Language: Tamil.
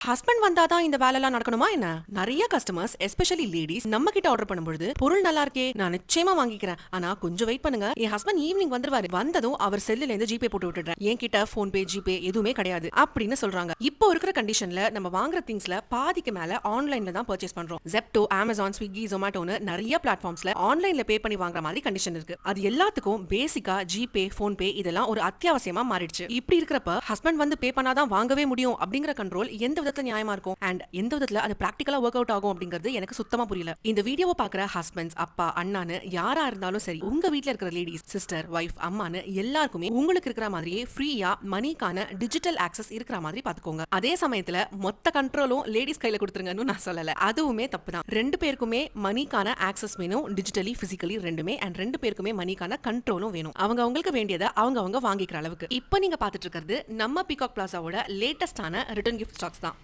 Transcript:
ஹஸ்பண்ட் வந்தாதான் இந்த வேலைலாம் நடக்கணுமா என்ன? நிறைய கஸ்டமர்ஸ் எஸ்பெஷலி லேடிஸ் நம்ம கிட்ட ஆர்டர் பண்ணும்போது பொருள் நல்லா இருக்கே, நான் நிச்சயமா வாங்கிக்கிறேன், ஆனா கொஞ்சம் வெயிட் பண்ணுங்க, என் ஹஸ்பண்ட் ஈவினிங் வந்துருவாரு, வந்ததும் அவர் செல்லுல இருந்து ஜிபே போட்டு விட்டுறேன், என் கிட்ட போன் பே ஜிபே எதுவுமே கிடையாது அப்படின்னு சொல்றாங்க. இப்போ இருக்கிற கண்டிஷன்ல நம்ம வாங்குற திங்ஸ்ல பாதிக்கு மேல ஆன்லைன்ல தான் பர்ச்சேஸ் பண்றோம். ஜெப்டோ, அமேசான், ஸ்விக்கி, ஜொமேட்டோன்னு நிறைய பிளாட்ஃபார்ம்ஸ்ல ஆன்லைன்ல பே பண்ணி வாங்குற மாதிரி கண்டிஷன் இருக்கு. அது எல்லாத்துக்கும் பேசிக்கா ஜிபே, போன் பே இதெல்லாம் ஒரு அத்தியாவசியமா மாறிடுச்சு. இப்படி இருக்கிறப்ப ஹஸ்பண்ட் வந்து பே பண்ணாதான் வாங்கவே முடியும் அப்படிங்கிற கண்ட்ரோல் எந்த விதத்துல நியாயமா இருக்கும் அண்ட் எந்த விதத்துல அது பிராக்டிகலா ஒர்க் அவுட் ஆகும் அப்படிங்கிறது எனக்கு சுத்தமா புரியல. இந்த வீடியோவை பாக்குற ஹஸ்பண்ட்ஸ், அப்பா, அண்ணான்னு யாரா இருந்தாலும் சரி, உங்க வீட்ல இருக்கிற லேடிஸ், சிஸ்டர், வைஃப், அம்மான்னு எல்லாருக்குமே உங்களுக்கு இருக்கிற மாதிரியே ஃப்ரீயா மணிக்கான டிஜிட்டல் ஆக்சஸ் இருக்கிற மாதிரி பாத்துக்கோங்க. அதே சமயத்துல மொத்த கண்ட்ரோலும் லேடிஸ் கையில கொடுத்துருங்கன்னு நான் சொல்லல, அதுவுமே தப்பு தான். ரெண்டு பேருக்குமே மணிக்கான ஆக்சஸ் வேணும், டிஜிட்டலி பிசிக்கலி ரெண்டுமே, அண்ட் ரெண்டு பேருக்குமே மணிக்கான கண்ட்ரோலும் வேணும். அவங்க அவங்களுக்கு வேண்டியதை அவங்க வாங்கிக்கிற அளவுக்கு. இப்போ நீங்க பாத்துட்டு இருக்கிறது நம்ம பீகாக் பிளாசாவோட லேட்டஸ்டான ரிட்டர்ன் கிஃப்ட் ஸ்டாக்ஸ் தான்.